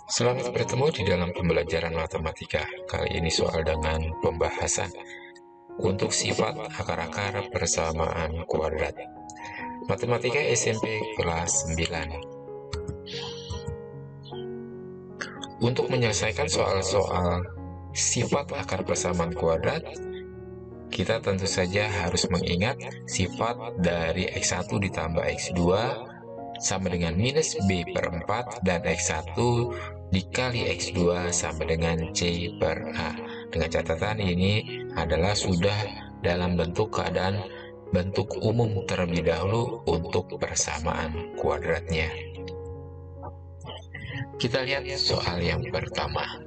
Selamat bertemu di dalam pembelajaran matematika. Kali ini soal dengan pembahasan untuk sifat akar-akar persamaan kuadrat. Matematika SMP kelas 9. Untuk menyelesaikan soal-soal sifat akar persamaan kuadrat, kita tentu saja harus mengingat sifat dari X1 ditambah X2 sama dengan minus B per 4 dan X1 dikali X2 sama dengan C per A. Dengan catatan ini adalah sudah dalam bentuk umum terlebih dahulu untuk persamaan kuadratnya. Kita lihat soal yang pertama.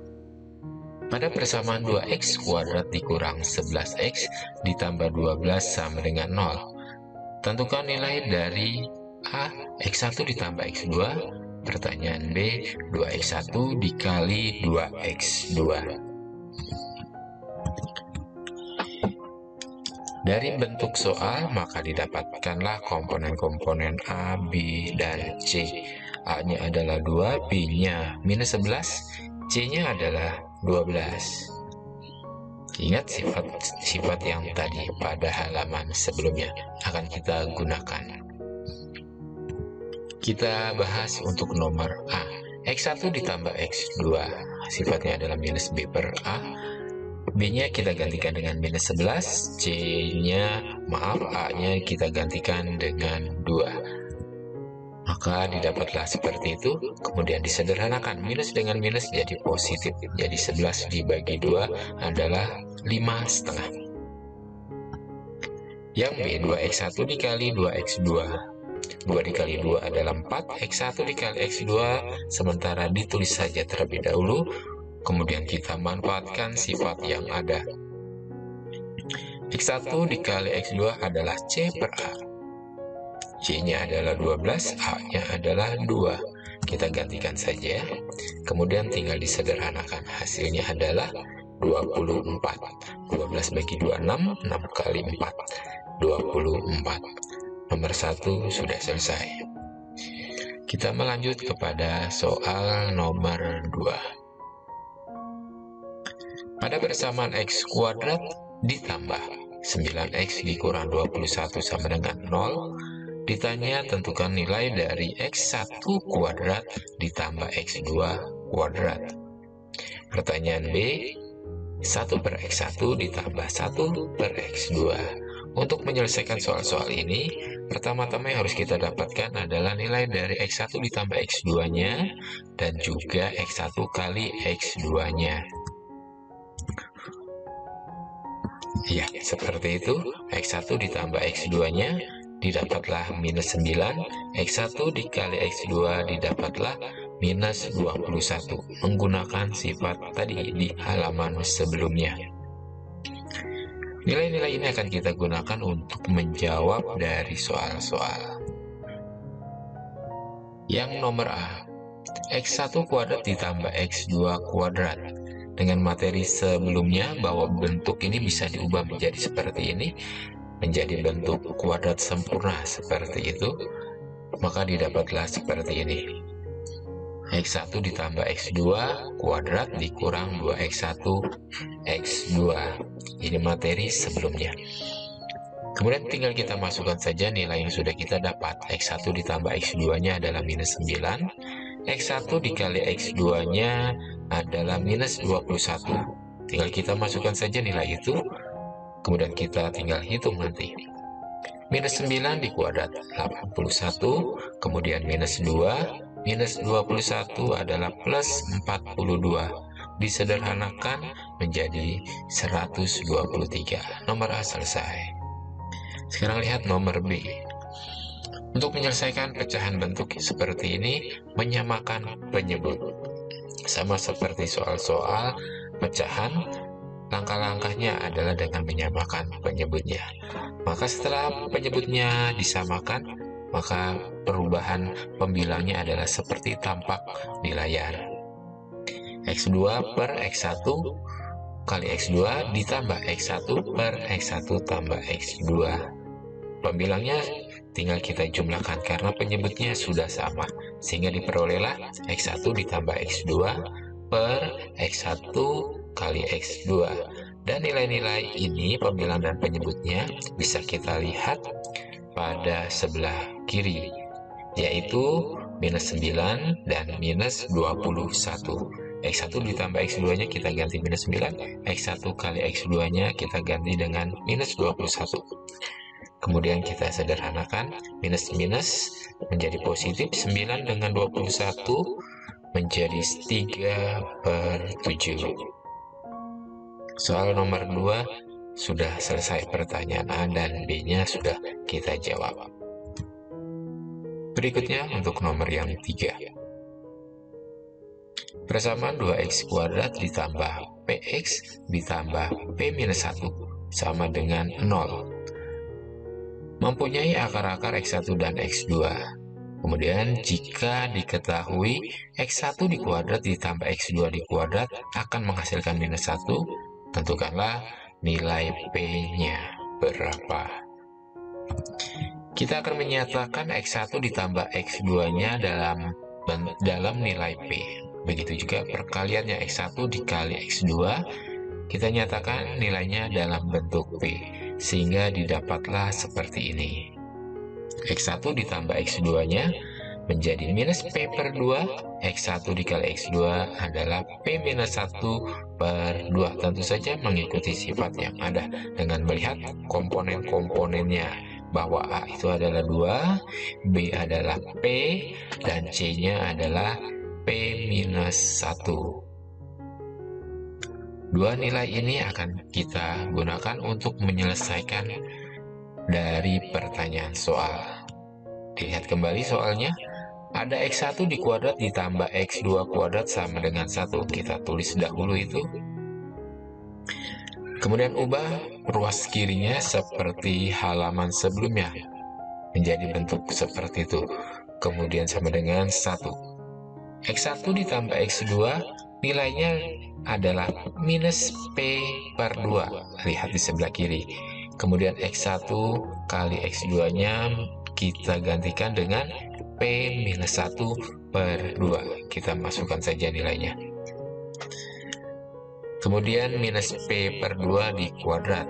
Pada persamaan 2x kuadrat dikurang 11x ditambah 12 sama dengan 0. Tentukan nilai dari A, X1 ditambah X2. Pertanyaan B, 2x1 dikali 2x2. Dari bentuk soal, maka didapatkanlah komponen-komponen A, B, dan C. A-nya adalah 2, B-nya minus 11, C-nya adalah 12. Ingat sifat yang tadi pada halaman sebelumnya akan kita gunakan. Kita bahas untuk nomor A. X1 ditambah X2, sifatnya adalah minus B per A. B-nya kita gantikan dengan minus 11, A-nya kita gantikan dengan 2. Maka didapatlah seperti itu, kemudian disederhanakan. Minus dengan minus jadi positif, jadi 11 dibagi 2 adalah 5,5. Yang B, 2x1 dikali 2x2. 2 dikali 2 adalah 4, X1 dikali X2, sementara ditulis saja terlebih dahulu, kemudian kita manfaatkan sifat yang ada. X1 dikali X2 adalah C per A. C-nya adalah 12, A-nya adalah 2. Kita gantikan saja, kemudian tinggal disederhanakan. Hasilnya adalah 24. 12 bagi 2, 6. 6 kali 4, 24. Nomor 1 sudah selesai. Kita melanjut kepada soal nomor 2. Pada persamaan X kuadrat ditambah 9X dikurang 21 sama dengan 0. Ditanya tentukan nilai dari X1 kuadrat ditambah X2 kuadrat. Pertanyaan B, 1 per X1 ditambah 1 per X2. Untuk menyelesaikan soal-soal ini, pertama-tama yang harus kita dapatkan adalah nilai dari X1 ditambah X2-nya dan juga X1 kali X2-nya. Ya, seperti itu. X1 ditambah X2-nya didapatlah minus 9, X1 dikali X2 didapatlah minus 21, menggunakan sifat tadi di halaman sebelumnya. Nilai-nilai ini akan kita gunakan untuk menjawab dari soal-soal. Yang nomor A, X1 kuadrat ditambah X2 kuadrat. Dengan materi sebelumnya bahwa bentuk ini bisa diubah menjadi seperti ini, menjadi bentuk kuadrat sempurna seperti itu, maka didapatlah seperti ini. X1 ditambah X2 kuadrat dikurang 2X1 X2. Ini materi sebelumnya. Kemudian tinggal kita masukkan saja nilai yang sudah kita dapat. X1 ditambah X2-nya adalah minus 9. X1 dikali X2-nya adalah minus 21. Tinggal kita masukkan saja nilai itu, kemudian kita tinggal hitung nanti. Minus 9 dikuadrat 81, kemudian minus 2, minus 21 adalah plus 42. Disederhanakan menjadi 123. Nomor A selesai. Sekarang lihat nomor B. Untuk menyelesaikan pecahan bentuk seperti ini, menyamakan penyebut. Sama seperti soal-soal pecahan, langkah-langkahnya adalah dengan menyamakan penyebutnya. Maka setelah penyebutnya disamakan, maka perubahan pembilangnya adalah seperti tampak di layar. X2 per X1 kali X2 ditambah X1 per X1 tambah X2. Pembilangnya tinggal kita jumlahkan karena penyebutnya sudah sama. sehingga diperolehlah X1 ditambah X2 per X1 kali X2. Dan nilai-nilai ini, pembilang dan penyebutnya, bisa kita lihat pada sebelah kiri, yaitu minus 9 dan minus 21. X1 ditambah X2 nya kita ganti minus 9, X1 kali X2 nya kita ganti dengan minus 21. Kemudian kita sederhanakan, minus-minus menjadi positif, 9 dengan 21 menjadi 3/7. Soal nomor 2 sudah selesai pertanyaan A dan B-nya sudah kita jawab. Berikutnya untuk nomor yang 3. Persamaan 2x kuadrat ditambah px ditambah p-1 sama dengan 0. Mempunyai akar-akar x1 dan x2. Kemudian jika diketahui x1 dikuadrat ditambah x2 dikuadrat akan menghasilkan minus 1, tentukanlah nilai P-nya berapa. Kita akan menyatakan X1 ditambah X2-nya dalam nilai P. Begitu juga perkaliannya X1 dikali X2, kita nyatakan nilainya dalam bentuk P, sehingga didapatlah seperti ini. X1 ditambah X2-nya menjadi minus P per 2, X1 dikali X2 adalah P-1 per 2. Tentu saja mengikuti sifat yang ada dengan melihat komponen-komponennya, bahwa A itu adalah 2, B adalah P, dan C-nya adalah P-1. Dua nilai ini akan kita gunakan untuk menyelesaikan dari pertanyaan soal. Dilihat kembali soalnya. Ada X1 dikuadrat ditambah X2 kuadrat sama dengan 1. Kita tulis dahulu itu. Kemudian ubah ruas kirinya seperti halaman sebelumnya, menjadi bentuk seperti itu. Kemudian sama dengan 1. X1 ditambah X2 nilainya adalah minus P per 2. Lihat di sebelah kiri. Kemudian X1 kali X2-nya kita gantikan dengan P-1 per 2. Kita masukkan saja nilainya. Kemudian minus P per 2 dikuadrat.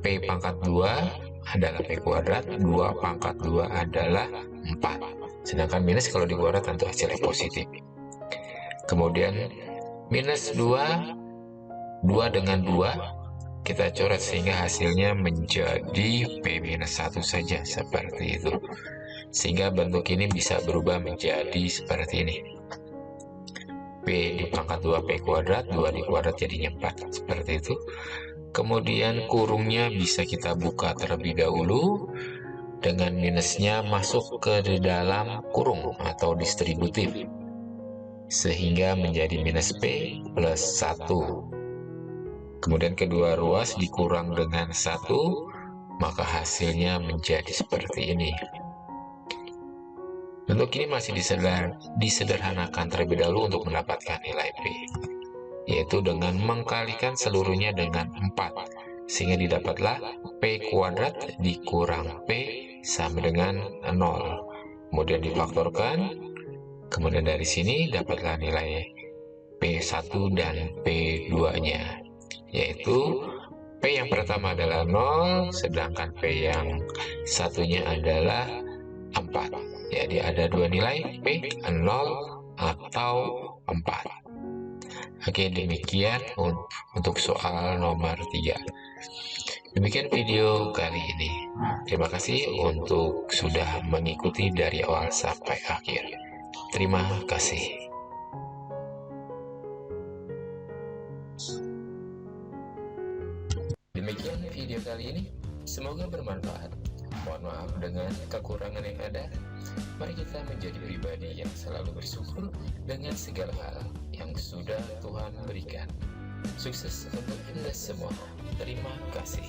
P pangkat 2 adalah P kuadrat, 2 pangkat 2 adalah 4. Sedangkan minus kalau dikuadrat tentu hasilnya positif. Kemudian minus 2 dengan 2 kita coret sehingga hasilnya menjadi P-1 saja, seperti itu. Sehingga bentuk ini bisa berubah menjadi seperti ini. P di pangkat 2 P kuadrat, 2 dikuadrat jadinya 4, seperti itu. Kemudian kurungnya bisa kita buka terlebih dahulu, dengan minusnya masuk ke dalam kurung atau distributif, sehingga menjadi minus P plus 1. Kemudian kedua ruas dikurang dengan 1, maka hasilnya menjadi seperti ini. Bentuk ini masih disederhanakan terlebih dahulu untuk mendapatkan nilai P, yaitu dengan mengkalikan seluruhnya dengan 4, sehingga didapatlah P kuadrat dikurang P sama dengan 0. Kemudian difaktorkan, kemudian dari sini dapatlah nilai P1 dan P2-nya, yaitu P yang pertama adalah 0, sedangkan P yang satunya adalah 4. Jadi ada dua nilai, P 0 atau 4. Oke, demikian untuk soal nomor 3. Demikian video kali ini. Terima kasih untuk sudah mengikuti dari awal sampai akhir. Terima kasih. Demikian video kali ini. Semoga bermanfaat. Mohon maaf dengan kekurangan yang ada. Mari kita menjadi pribadi yang selalu bersyukur dengan segala hal yang sudah Tuhan berikan. Sukses untuk Anda semua. Terima kasih.